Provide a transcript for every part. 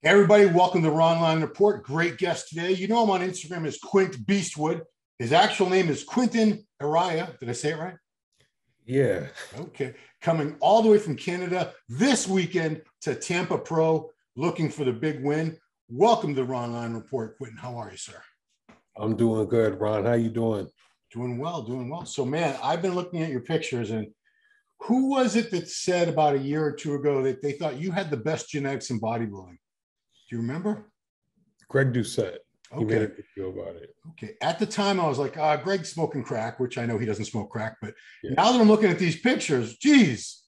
Hey everybody, welcome to Ronline Report. Great guest today. You know him on Instagram as Quint Beastwood. His actual name is Quinton Eriya. Did I say it right? Yeah. Okay. Coming all the way from Canada this weekend to Tampa Pro, looking for the big win. Welcome to the Ronline Report, Quinton. How are you, sir? I'm doing good, Ron. How you doing? Doing well, doing well. So, man, I've been looking at your pictures, and who was it that said about a year or two ago that they thought you had the best genetics in bodybuilding? Do you remember? Greg Doucette. He made a Okay. video about it. Okay. At the time, I was like, Greg's smoking crack, which I know he doesn't smoke crack. But Yeah. now that I'm looking at these pictures, geez,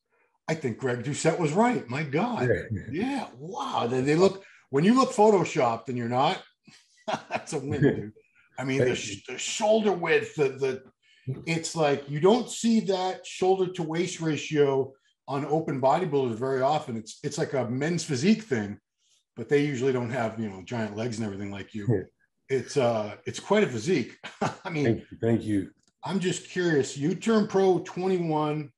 I think Greg Doucette was right. My God. Yeah. Wow. They look, when you look photoshopped and you're not, that's a win, dude. I mean, the shoulder width, it's like you don't see that shoulder to waist ratio on open bodybuilders very often. It's like a men's physique thing, but they usually don't have, giant legs and everything like you. It's quite a physique. I mean, thank you. I'm just curious. You turned pro 21.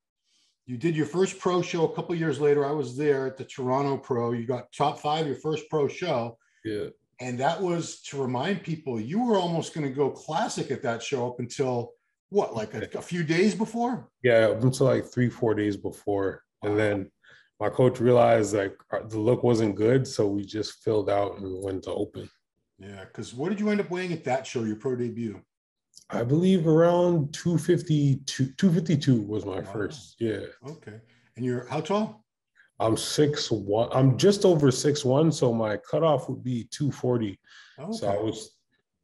You did your first pro show a couple of years later. I was there at the Toronto Pro. You got top 5 your first pro show. Yeah. And that was to remind people you were almost going to go classic at that show up until what, like a few days before? Yeah, up until like 3-4 days before. And then my coach realized like the look wasn't good. So we just filled out and went to open. Yeah. Because what did you end up weighing at that show, your pro debut? I believe around 252 was my first. Yeah. Okay. And you're how tall? I'm 6'1". I'm just over 6'1", so my cutoff would be 240. Okay. So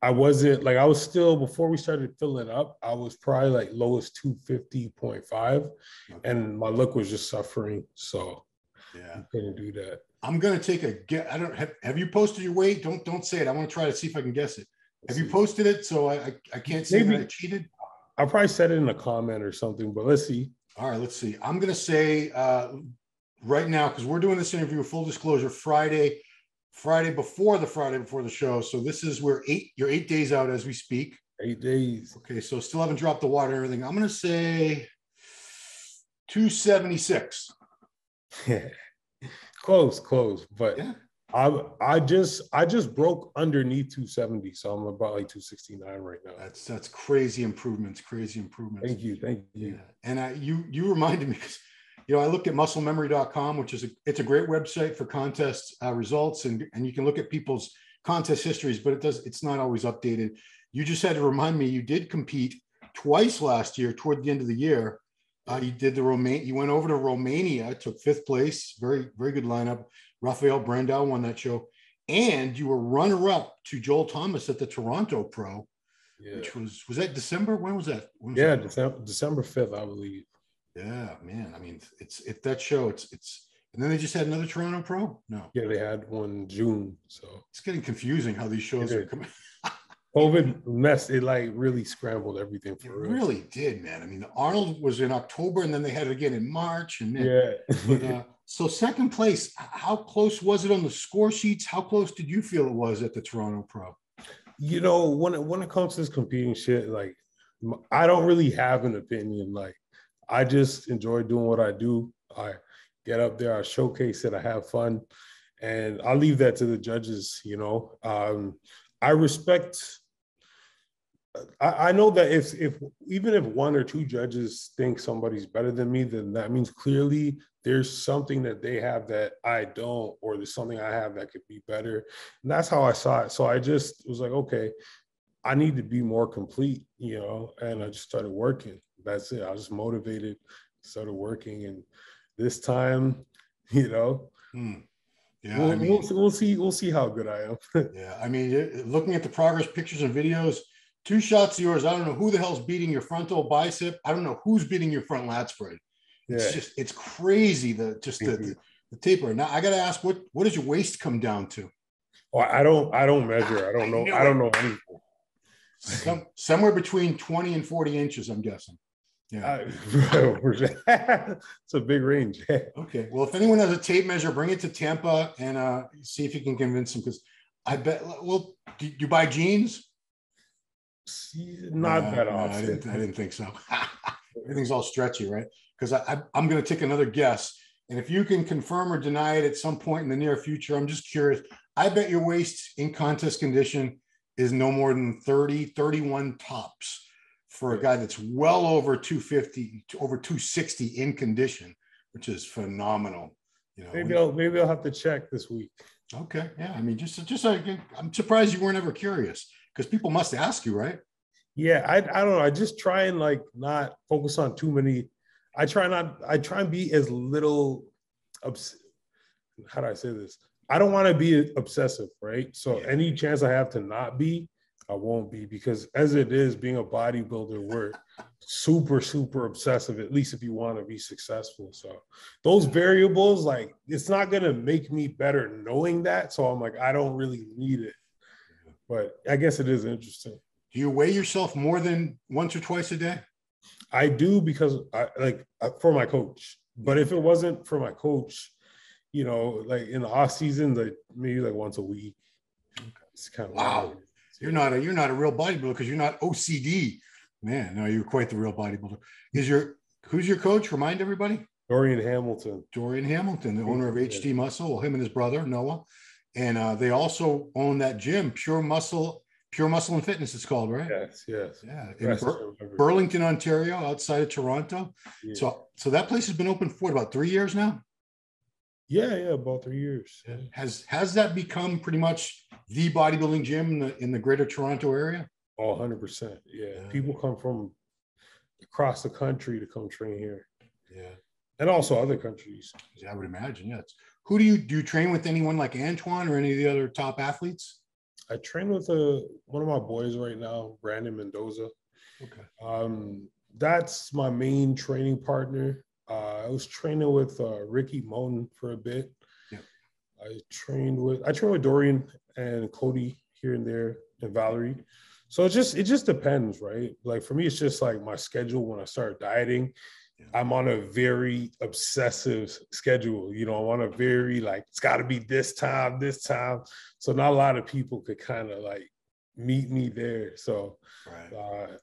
I was still, before we started filling up, I was probably like lowest 250.5, okay. And my look was just suffering. So yeah, I couldn't do that. I'm gonna take a guess. I don't have you posted your weight? Don't say it. I want to try to see if I can guess it. Have you posted it? So I can't say that I cheated. I'll probably said it in a comment or something, but let's see. All right, let's see. I'm gonna say right now, because we're doing this interview, full disclosure, Friday before the show. So this is you're 8 days out as we speak. 8 days. Okay, so still haven't dropped the water and everything. I'm gonna say 276. Close, but yeah. I just broke underneath 270, so I'm about like 269 right now. That's crazy improvements. Thank you. Yeah. And you reminded me, because I looked at musclememory.com, which is it's a great website for contest results, and you can look at people's contest histories, but it's not always updated. You just had to remind me you did compete twice last year toward the end of the year. You went over to Romania, took 5th place, very, very good lineup. Rafael Brandao won that show, and you were runner-up to Joel Thomas at the Toronto Pro, which was that December? When was that? December 5th, I believe. Yeah, man. I mean, it's that show. It's and then they just had another Toronto Pro. No, yeah, they had one in June. So it's getting confusing how these shows are coming. COVID messed it, like really scrambled everything for us. It really did, man. I mean, the Arnold was in October, and then they had it again in March, and then, yeah. So second place, how close was it on the score sheets? How close did you feel it was at the Toronto Pro? When it comes to this competing shit, like I don't really have an opinion. Like I just enjoy doing what I do. I get up there, I showcase it, I have fun, and I leave that to the judges. I respect. I know that if even if 1 or 2 judges think somebody's better than me, then that means clearly there's something that they have that I don't, or there's something I have that could be better. And that's how I saw it. So I just was like, okay, I need to be more complete, and I just started working. That's it. I was just motivated, started working, and this time, Yeah, we'll see how good I am. Yeah, I mean, looking at the progress pictures and videos, 2 shots of yours. I don't know who the hell's beating your frontal bicep. I don't know who's beating your front lat spread. It's crazy the taper. Now I got to ask, what does your waist come down to? Oh, I don't measure. I don't know. I don't know anything. Somewhere between 20 and 40 inches, I'm guessing. Yeah. It's a big range. Okay. Well, if anyone has a tape measure, bring it to Tampa and see if you can convince them, because I bet, well, do you buy jeans? Not that often. I didn't think so. Everything's all stretchy, right? Because I'm going to take another guess. And if you can confirm or deny it at some point in the near future, I'm just curious. I bet your waist in contest condition is no more than 30, 31 tops for a guy that's well over 250, over 260 in condition, which is phenomenal. You know, maybe I'll have to check this week. Okay, yeah. I mean, I'm surprised you weren't ever curious, because people must ask you, right? Yeah, I don't know. I just try and like not focus on too many. I try and be as little. How do I say this? I don't want to be obsessive, right? So any chance I have to not be, I won't be, because as it is, being a bodybuilder, we're super, super obsessive, at least if you want to be successful. So those variables, like, it's not going to make me better knowing that. So I'm like, I don't really need it. But I guess it is interesting. Do you weigh yourself more than once or twice a day? I do, because for my coach. But if it wasn't for my coach, you know, like in the off season, like maybe like once a week. It's kind of wow. You're not a real bodybuilder, because you're not OCD, man. No, you're quite the real bodybuilder. Who's your coach? Remind everybody. Dorian Hamilton, the owner of HD Muscle. Well, him and his brother Noah, and they also own that gym, Pure Muscle and Fitness. It's called, right? Yes. Yeah, in Burlington, Ontario, outside of Toronto. Yeah. So that place has been open for about 3 years now. Yeah, about 3 years. Yeah. Has that become pretty much the bodybuilding gym in the greater Toronto area? Oh, 100%. Yeah. People come from across the country to come train here. Yeah. And also other countries. Yeah, I would imagine, yes. Who do you train with? Anyone like Antoine or any of the other top athletes? I train with one of my boys right now, Brandon Mendoza. Okay. That's my main training partner. I was training with Ricky Moten for a bit. Yeah. I trained with Dorian and Cody here and there, and Valerie. So it just depends, right? Like for me, it's just like my schedule when I start dieting. Yeah. I'm on a very obsessive schedule. You know, I'm on a very like, it's got to be this time. So not a lot of people could kind of like meet me there. So,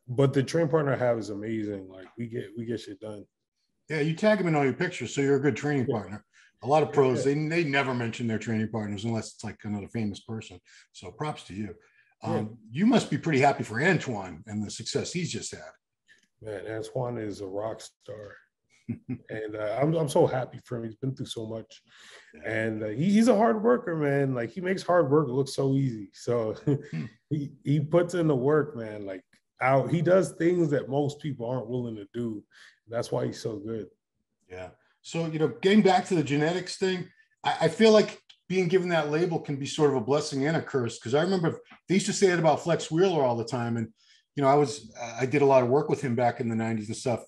but the train partner I have is amazing. Like we get shit done. Yeah, you tag them in all your pictures, so you're a good training partner. A lot of pros, they never mention their training partners unless it's like another famous person. So props to you. You must be pretty happy for Antoine and the success he's just had. Man, Antoine is a rock star. And I'm so happy for him. He's been through so much. And he's a hard worker, man. Like he makes hard work look so easy. So he puts in the work, man. Like he does things that most people aren't willing to do. That's why he's so good. Yeah. So, you know, getting back to the genetics thing, I feel like being given that label can be sort of a blessing and a curse. Because I remember they used to say it about Flex Wheeler all the time. And, you know, I did a lot of work with him back in the 90s and stuff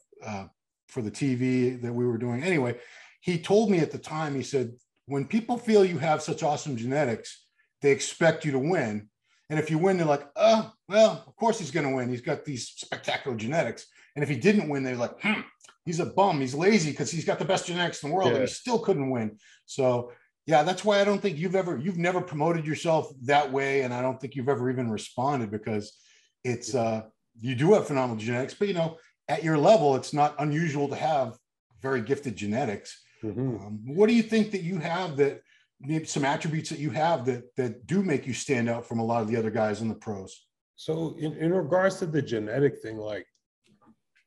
for the TV that we were doing. Anyway, he told me at the time, he said, when people feel you have such awesome genetics, they expect you to win. And if you win, they're like, oh, well, of course he's going to win. He's got these spectacular genetics. And if he didn't win, they're like, he's a bum. He's lazy because he's got the best genetics in the world and he still couldn't win. So, yeah, that's why I don't think you've never promoted yourself that way. And I don't think you've ever even responded, because it's, you do have phenomenal genetics, but, you know, at your level, it's not unusual to have very gifted genetics. Mm-hmm. What do you think that you have, that maybe some attributes that you have that do make you stand out from a lot of the other guys in the pros? So in regards to the genetic thing, like,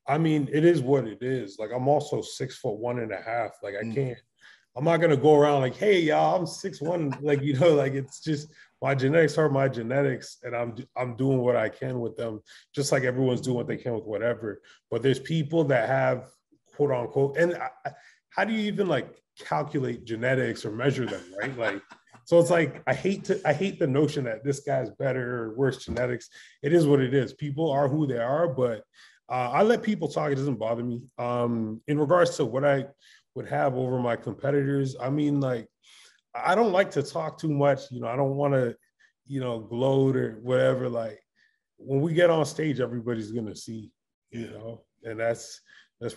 I mean, it is what it is. Like, I'm also 6'1.5". Like, I'm not going to go around like, hey, y'all, I'm 6'1". Like, you know, like, it's just, my genetics are my genetics, and I'm doing what I can with them, just like everyone's doing what they can with whatever. But there's people that have, quote unquote, and how do you even like calculate genetics or measure them, right? Like, so it's like, I hate the notion that this guy's better or worse genetics. It is what it is. People are who they are, but I let people talk. It doesn't bother me. In regards to what I would have over my competitors, I mean, like, I don't like to talk too much. You know, I don't want to, you know, gloat or whatever. Like, when we get on stage, everybody's going to see, you know, and that's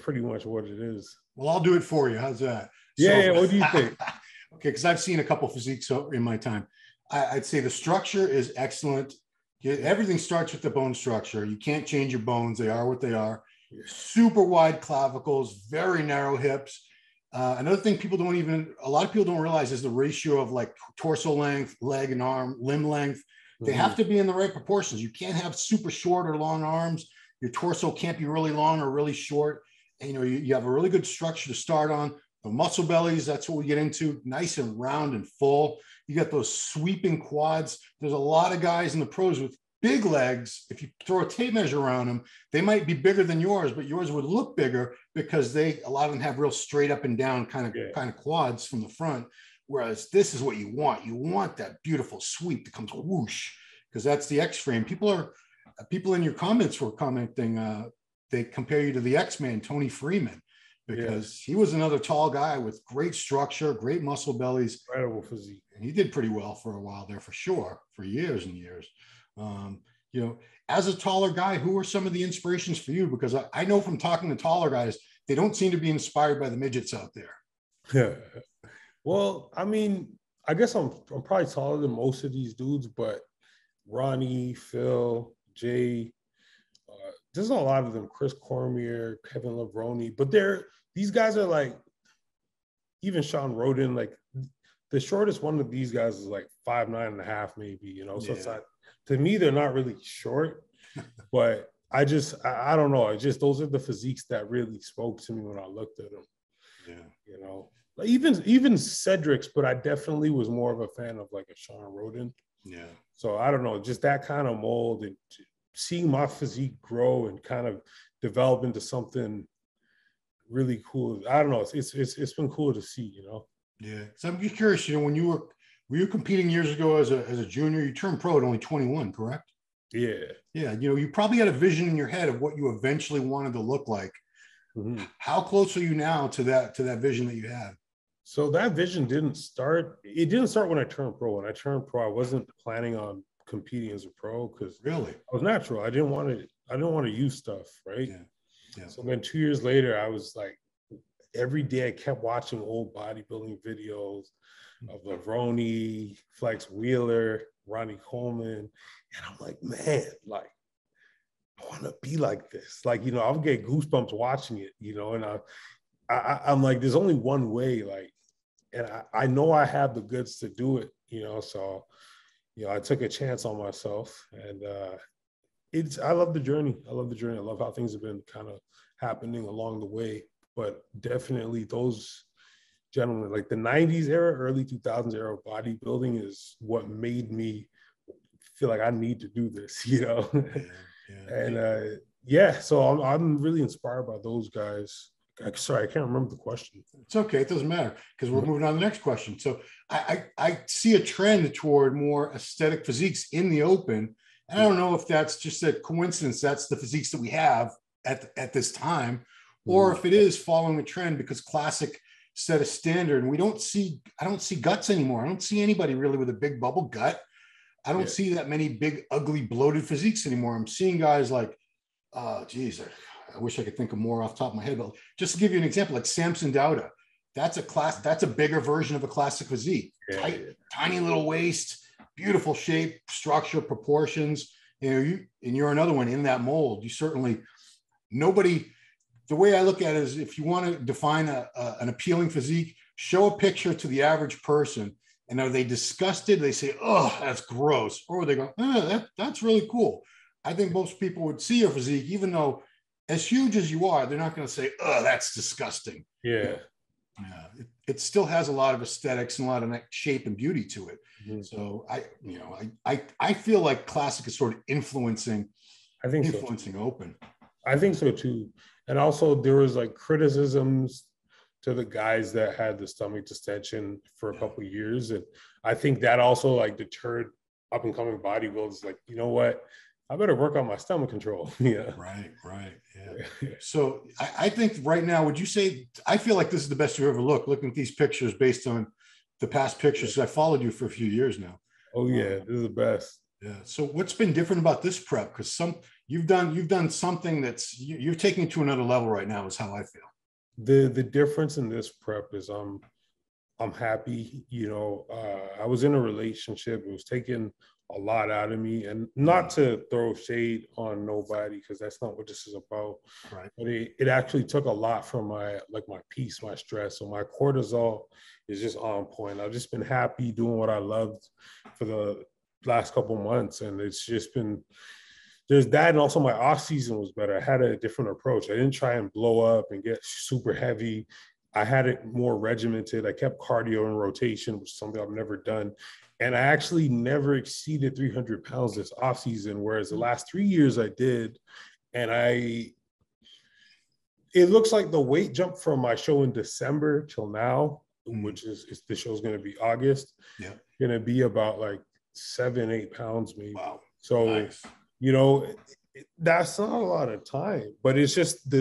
pretty much what it is. Well, I'll do it for you. How's that? Yeah. What do you think? Okay. Because I've seen a couple physiques in my time. I'd say the structure is excellent. Everything starts with the bone structure. You can't change your bones. They are what they are. Super wide clavicles, very narrow hips. Another thing a lot of people don't realize is the ratio of like torso length, leg and arm, limb length. They have to be in the right proportions. You can't have super short or long arms. Your torso can't be really long or really short. And, you have a really good structure to start on. The muscle bellies, that's what we get into, nice and round and full. You got those sweeping quads. There's a lot of guys in the pros with big legs. If you throw a tape measure around them, they might be bigger than yours, but yours would look bigger because a lot of them have real straight up and down kind of quads from the front. Whereas this is what you want. You want that beautiful sweep that comes whoosh, because that's the X frame. People in your comments were commenting, they compare you to the X-Man, Tony Freeman, because he was another tall guy with great structure, great muscle bellies. Incredible physique. And he did pretty well for a while there, for sure, for years and years. As a taller guy, who are some of the inspirations for you? Because I know from talking to taller guys, they don't seem to be inspired by the midgets out there. Yeah. Well, I mean, I guess I'm probably taller than most of these dudes, but Ronnie, Phil, Jay, there's a lot of them, Chris Cormier, Kevin Levrone, but these guys are like, even Sean Roden, like the shortest one of these guys is like 5'9.5", maybe, so it's not, to me, they're not really short, but I don't know. Those are the physiques that really spoke to me when I looked at them. Yeah. Like even Cedric's, but I definitely was more of a fan of like a Sean Roden. Yeah. So I don't know, just that kind of mold and seeing my physique grow and kind of develop into something really cool. I don't know. It's been cool to see, Yeah. So I'm just curious, when were you competing years ago as a junior? You turned pro at only 21, correct? Yeah. Yeah. You probably had a vision in your head of what you eventually wanted to look like. Mm-hmm. How close are you now to that vision that you had? So that vision didn't start when I turned pro. When I turned pro, I wasn't planning on competing as a pro because really I was natural. I didn't want to use stuff, right? Yeah. So then 2 years later, I was like, every day I kept watching old bodybuilding videos of Levrone, Flex Wheeler, Ronnie Coleman, and I'm like, man, like I want to be like this. Like, I'll get goosebumps watching it, and I'm like, there's only one way, like, and I know I have the goods to do it, so, I took a chance on myself, and I love the journey. I love how things have been kind of happening along the way, but definitely those gentlemen, like the 90s era, early 2000s era of bodybuilding is what made me feel like I need to do this, And so I'm really inspired by those guys. Sorry, I can't remember the question. It's okay. It doesn't matter because we're moving on to the next question. So I see a trend toward more aesthetic physiques in the open. And I don't know if that's just a coincidence. That's the physiques that we have at this time, or if it is following a trend because classic set a standard. And I don't see guts anymore. I don't see anybody really with a big bubble gut. I don't see that many big, ugly, bloated physiques anymore. I'm seeing guys like, geez, I wish I could think of more off the top of my head, but just to give you an example, like Samson Dauda, that's a bigger version of a classic physique. Tiny little waist, beautiful shape, structure, proportions. You're another one in that mold. You certainly, the way I look at it is if you want to define an appealing physique, show a picture to the average person. And are they disgusted? They say, oh, that's gross. Or they go, that's really cool. I think most people would see your physique, even though as huge as you are, they're not going to say, oh, that's disgusting. Yeah. It still has a lot of aesthetics and a lot of shape and beauty to it. Mm-hmm. So I feel like classic is sort of influencing open. I think so too. And also there was like criticisms to the guys that had the stomach distension for a couple of years. And I think that also like deterred up and coming bodybuilders, like, you know what? I better work on my stomach control. Yeah. Right. Yeah. So I think right now, would you say, I feel like this is the best you've ever looked, looking at these pictures based on the past pictures. I followed you for a few years now. Oh yeah. This is the best. Yeah. So what's been different about this prep? Because you've done something that's you're taking it to another level right now is how I feel. The difference in this prep is I'm happy. I was in a relationship. It was taking a lot out of me. And not to throw shade on nobody, because that's not what this is about. Right. But it actually took a lot from my peace, my stress. So my cortisol is just on point. I've just been happy doing what I loved for the last couple months. And it's just been, there's that. And also my off season was better. I had a different approach. I didn't try and blow up and get super heavy. I had it more regimented. I kept cardio in rotation, which is something I've never done. And I actually never exceeded 300 pounds this off season, whereas the last 3 years I did. And it looks like the weight jump from my show in December till now, which is the show's going to be August. Yeah. Going to be about like 7-8 pounds maybe. Wow. So, nice. you know, that's not a lot of time, but it's just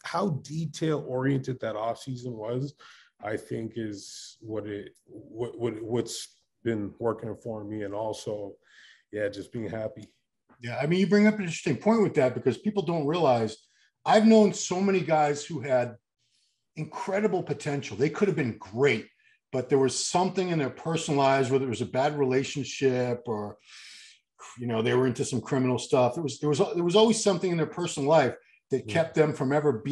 how detail oriented that off season was, I think is what's been working for me. And also, yeah, just being happy. Yeah. I mean, you bring up an interesting point with that, because people don't realize I've known so many guys who had incredible potential. They could have been great, but there was something in their personal lives, whether it was a bad relationship or, you know, they were into some criminal stuff. There was always something in their personal life that kept them from ever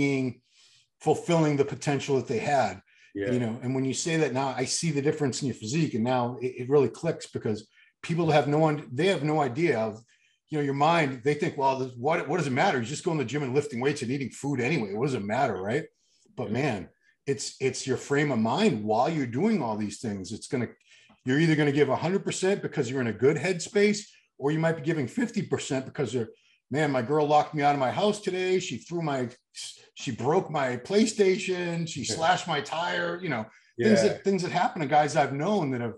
fulfilling the potential that they had. Yeah. You know, and when you say that now, I see the difference in your physique, and now it really clicks, because people have no idea of, you know, your mind. They think, well, what does it matter? You just go in the gym and lifting weights and eating food anyway. What does it matter, right? But man, it's your frame of mind while you're doing all these things. You're either going to give 100% because you're in a good headspace, or you might be giving 50% because my girl locked me out of my house today. She broke my PlayStation. She slashed my tire, you know, things that happen to guys I've known that have,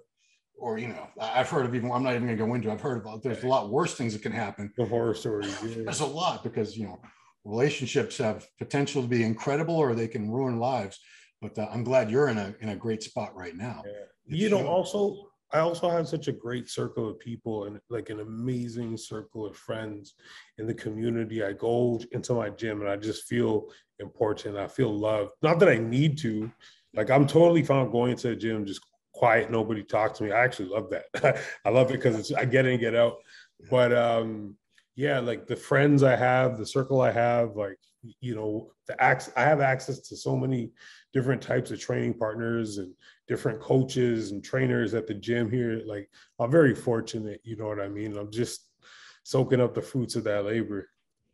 or, you know, I've heard of, even, I'm not even going to go into, I've heard about, there's a lot worse things that can happen. The horror stories. Yeah. There's a lot, because, you know, relationships have potential to be incredible, or they can ruin lives. But I'm glad you're in a great spot right now. Yeah. You know, I also have such a great circle of people, and like an amazing circle of friends in the community. I go into my gym and I just feel important. I feel loved. Not that I need to, like, I'm totally fine going to the gym, just quiet, nobody talk to me. I actually love that. I love it because I get in, get out. But yeah, like the friends I have, the circle I have, like, you know, I have access to so many different types of training partners and different coaches and trainers at the gym here. Like, I'm very fortunate, you know what I mean? I'm just soaking up the fruits of that labor.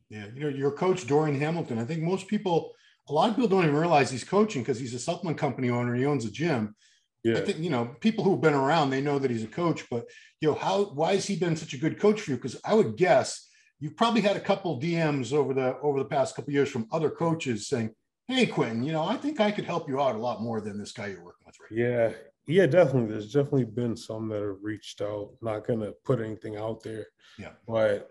Yeah. You know, your coach, Dorian Hamilton, I think a lot of people don't even realize he's coaching, because he's a supplement company owner. He owns a gym. Yeah. I think, you know, people who've been around, they know that he's a coach, but, you know, why has he been such a good coach for you? Because I would guess you've probably had a couple DMs over the past couple of years from other coaches saying, hey, Quinton, you know, I think I could help you out a lot more than this guy you're working with right now. Yeah, definitely. There's definitely been some that have reached out. Not going to put anything out there. Yeah. But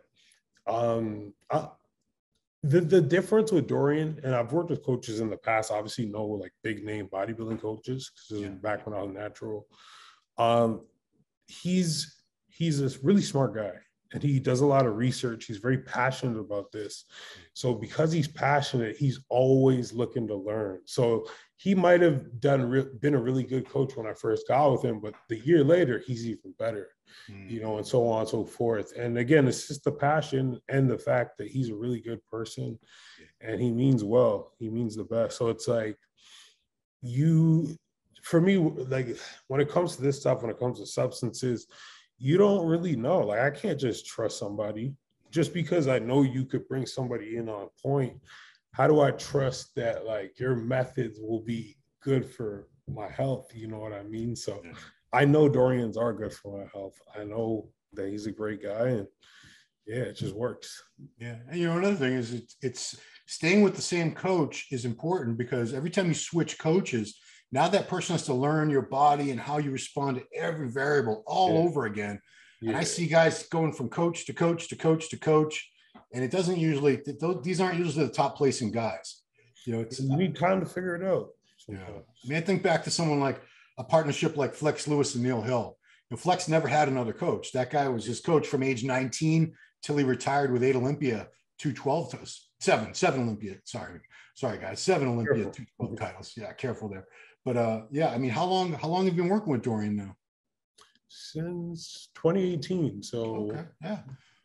the difference with Dorian, and I've worked with coaches in the past, obviously no like big name bodybuilding coaches, because this is back when I was natural. He's this really smart guy, and he does a lot of research. He's very passionate about this. So because he's passionate, he's always looking to learn. So he might have been a really good coach when I first got with him, but the year later, he's even better, you know, and so on and so forth. And again, it's just the passion and the fact that he's a really good person, and he means well. He means the best. So it's like, for me, like when it comes to this stuff, when it comes to substances, you don't really know. Like, I can't just trust somebody just because I know you could bring somebody in on point. How do I trust that, like, your methods will be good for my health? You know what I mean? So I know Dorian's are good for my health. I know that he's a great guy, and yeah, it just works. Yeah. And, you know, another thing is it's staying with the same coach is important, because every time you switch coaches, now that person has to learn your body and how you respond to every variable all over again. Yeah. And I see guys going from coach to coach to coach to coach, and it doesn't usually, these aren't usually the top placing guys. You know, you need time to figure it out. Yeah. I mean, I think back to someone like a partnership like Flex Lewis and Neil Hill. You know, Flex never had another coach. That guy was his coach from age 19 till he retired with 8 Olympia, 212 seven Olympia. Sorry guys, 7 Olympia, 212 titles. Yeah, careful there. But yeah, I mean, how long have you been working with Dorian now? since 2018. So okay, yeah.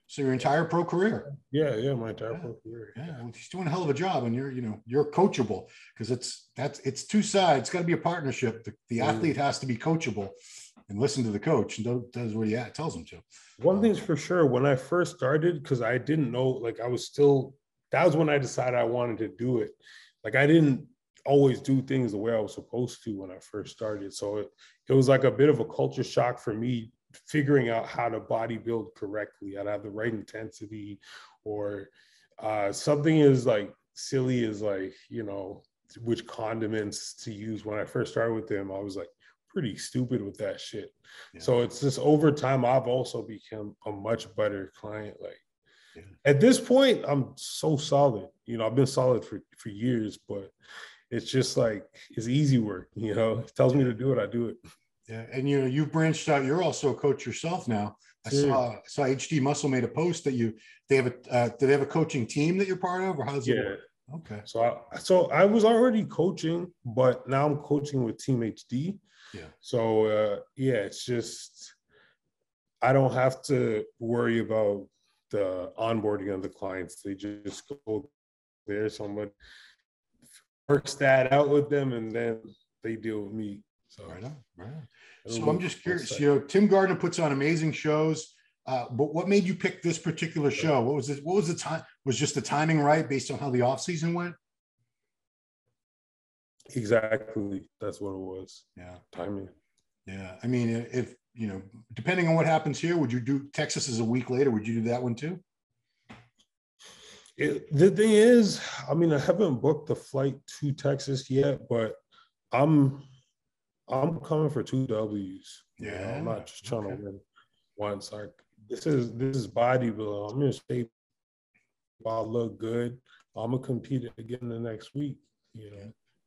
So your entire pro career. Yeah, my entire pro career. Yeah, well, he's doing a hell of a job, and you're coachable, because it's two sides. It's got to be a partnership. The athlete has to be coachable and listen to the coach and does what he tells him to. One thing's for sure, when I first started, because I didn't know, like that was when I decided I wanted to do it. Like I didn't always do things the way I was supposed to when I first started. So it was like a bit of a culture shock for me, figuring out how to bodybuild correctly, how to have the right intensity, or something as like silly as like, which condiments to use. When I first started with them, I was like pretty stupid with that shit. Yeah. So it's just over time, I've also become a much better client. Like at this point, I'm so solid. I've been solid for years, but it's just like, it's easy work, it tells me to do it, I do it. Yeah, and you've branched out. You're also a coach yourself now. I saw HD Muscle made a post that do they have a coaching team that you're part of, or how's it work? Okay. So I was already coaching, but now I'm coaching with Team HD. Yeah. So it's just, I don't have to worry about the onboarding of the clients. They just go there, someone works that out with them, and then they deal with me. So right on. So I'm just curious, Tim Gardner puts on amazing shows, but what made you pick this particular show? What was it? What was the time? Was just the timing right based on how the off season went? Exactly. That's what it was. Yeah. Timing. Yeah. I mean, if, depending on what happens here, would you do Texas is a week later? Would you do that one too? The thing is, I mean, I haven't booked the flight to Texas yet, but I'm coming for 2 W's. Yeah, I'm not just trying to win once. This is bodybuilding. I'm gonna stay. I'll look good. I'm gonna compete again the next week.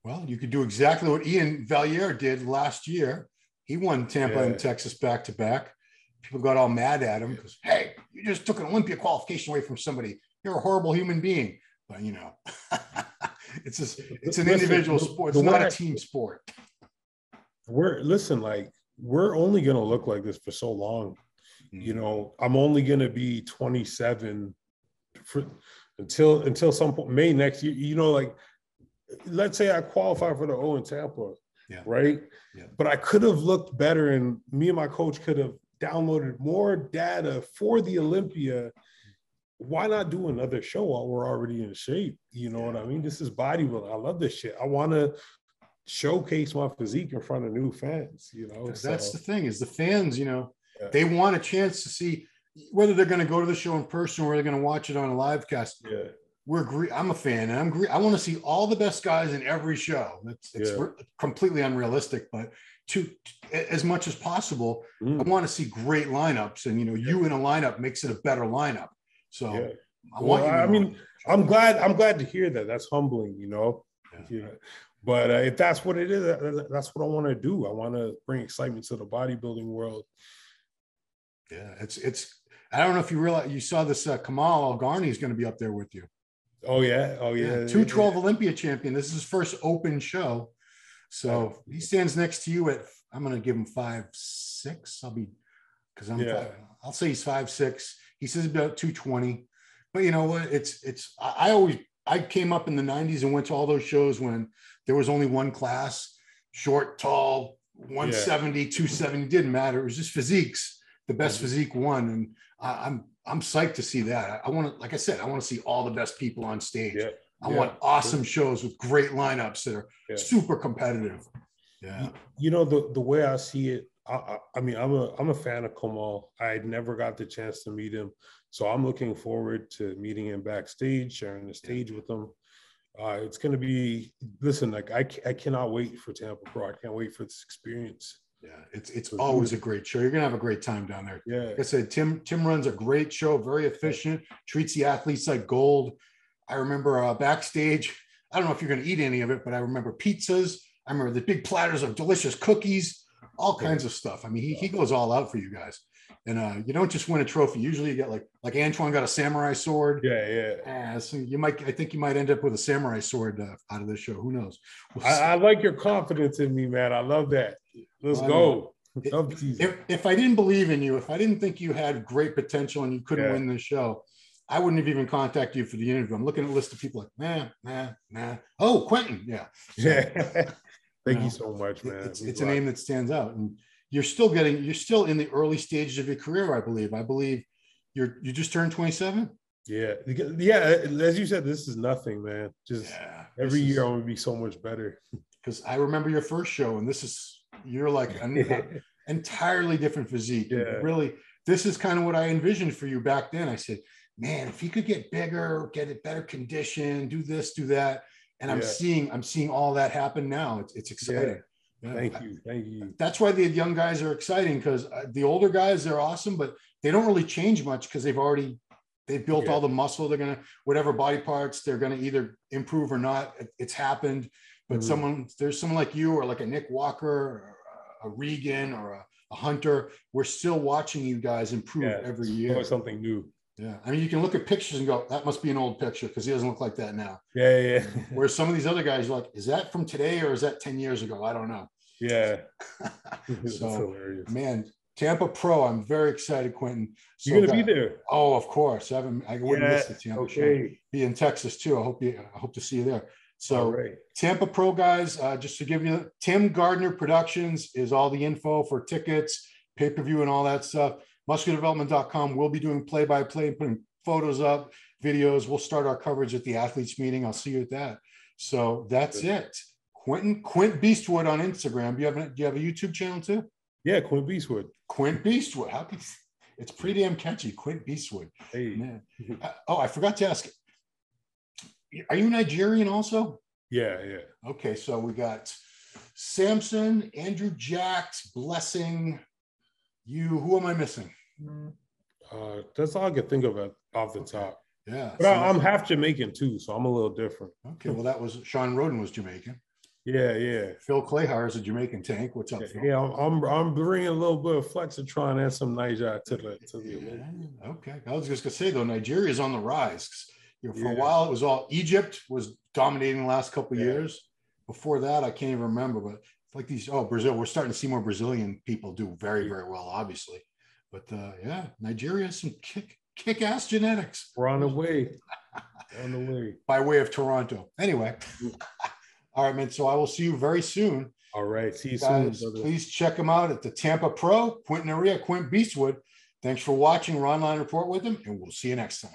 Well, you could do exactly what Ian Valier did last year. He won Tampa and Texas back to back. People got all mad at him because, hey, you just took an Olympia qualification away from somebody. You're a horrible human being. But it's an individual sport. It's not a team sport. We're only going to look like this for so long. I'm only going to be 27 until some point, May next year. Let's say I qualify for the O in Tampa, right? Yeah. But I could have looked better, and me and my coach could have downloaded more data for the Olympia. Why not do another show while we're already in shape? You know what I mean? This is bodybuilding. I love this shit. I want to showcase my physique in front of new fans, That's the thing, is the fans, they want a chance to see whether they're going to go to the show in person or they're going to watch it on a live cast. Yeah. I'm a fan, and I want to see all the best guys in every show. It's completely unrealistic, but as much as possible, I want to see great lineups, and you in a lineup makes it a better lineup. So I'm glad to hear that. That's humbling, But if that's what it is, that's what I want to do. I want to bring excitement to the bodybuilding world. Yeah, it's. I don't know if you realize, you saw this. Kamal Algarni is going to be up there with you. Oh yeah. 212 Olympia champion. This is his first open show, so he stands next to you at. I'm going to give him 5'6". I'll say he's 5'6". He says about 220, but you know what? I came up in the 90s and went to all those shows when there was only one class, short, tall, 170, 270, didn't matter. It was just physiques. The best physique won. And I'm psyched to see that. I want to, like I said, I want to see all the best people on stage. Yeah. I want awesome shows with great lineups that are super competitive. Yeah. The way I see it, I mean, I'm a fan of Kamal. I never got the chance to meet him. So I'm looking forward to meeting him backstage, sharing the stage with him. It's going to be, I cannot wait for Tampa Pro. I can't wait for this experience. Yeah, it's always a great show. You're going to have a great time down there. Yeah. Like I said, Tim runs a great show, very efficient, treats the athletes like gold. I remember backstage, I don't know if you're going to eat any of it, but I remember pizzas. I remember the big platters of delicious cookies, all kinds of stuff. I mean, he goes all out for you guys. And you don't just win a trophy. Usually you get like Antoine got a samurai sword. Yeah. So I think you might end up with a samurai sword out of this show. Who knows? I like your confidence in me, man. I love that. Let's go. Of teasing. If I didn't believe in you, if I didn't think you had great potential and you couldn't win this show, I wouldn't have even contacted you for the interview. I'm looking at a list of people like, nah. Oh, Quinton. Yeah. So, Yeah. Thank you so much, man. It's a name that stands out. And you're still in the early stages of your career, I believe. I believe you just turned 27. Yeah. As you said, this is nothing, man. Just every year I'm gonna be so much better. Because I remember your first show, and you're like an entirely different physique. Yeah. Really, this is kind of what I envisioned for you back then. I said, man, if he could get bigger, get a better condition, do this, do that. And I'm seeing all that happen now. It's exciting. Yeah. Thank you. That's why the young guys are exciting, because the older guys, they're awesome, but they don't really change much because they've built all the muscle. They're going to, whatever body parts, they're going to either improve or not. It's happened. But there's someone like you, or like a Nick Walker, or a Regan, or a Hunter. We're still watching you guys improve every year. Always something new. Yeah. I mean, you can look at pictures and go, that must be an old picture because he doesn't look like that now. Yeah. Whereas some of these other guys, you're like, is that from today or is that 10 years ago? I don't know. Yeah. So, man, Tampa Pro, I'm very excited, Quinton. So you're going to be there. Oh, of course. I wouldn't miss the Tampa show. Be in Texas too. I hope to see you there. So Tampa Pro guys, just to give you, Tim Gardner Productions is all the info for tickets, pay-per-view and all that stuff. MuscularDevelopment.com. We'll be doing play-by-play, putting photos up, videos. We'll start our coverage at the athletes meeting. I'll see you at that. So that's it. Quint Beastwood on Instagram. Do you have a YouTube channel too? Yeah, Quint Beastwood. Quint Beastwood. It's pretty damn catchy. Quint Beastwood. Hey. Man. I forgot to ask. Are you Nigerian also? Yeah. Okay, so we got Samson, Andrew Jacks, Blessing. Who am I missing? That's all I could think of off the top. Yeah. But I'm half Jamaican too, so I'm a little different. Okay, well, that was Sean Roden was Jamaican. Yeah. Phil Clayhar is a Jamaican tank. What's up, Phil? Yeah, I'm bringing a little bit of Flexitron and some Niger to the Okay. I was just gonna say though, Nigeria is on the rise. For a while, it was all Egypt was dominating the last couple of years. Before that, I can't even remember, but like Brazil, we're starting to see more Brazilian people do very, very well, obviously. But Nigeria has some kick-ass genetics. We're on the way. By way of Toronto. Anyway. All right, man. So I will see you very soon. All right. See you guys, soon, brother. Please check him out at the Tampa Pro, Quinton Eriya, Quint Beastwood. Thanks for watching Ronline Report with him, and we'll see you next time.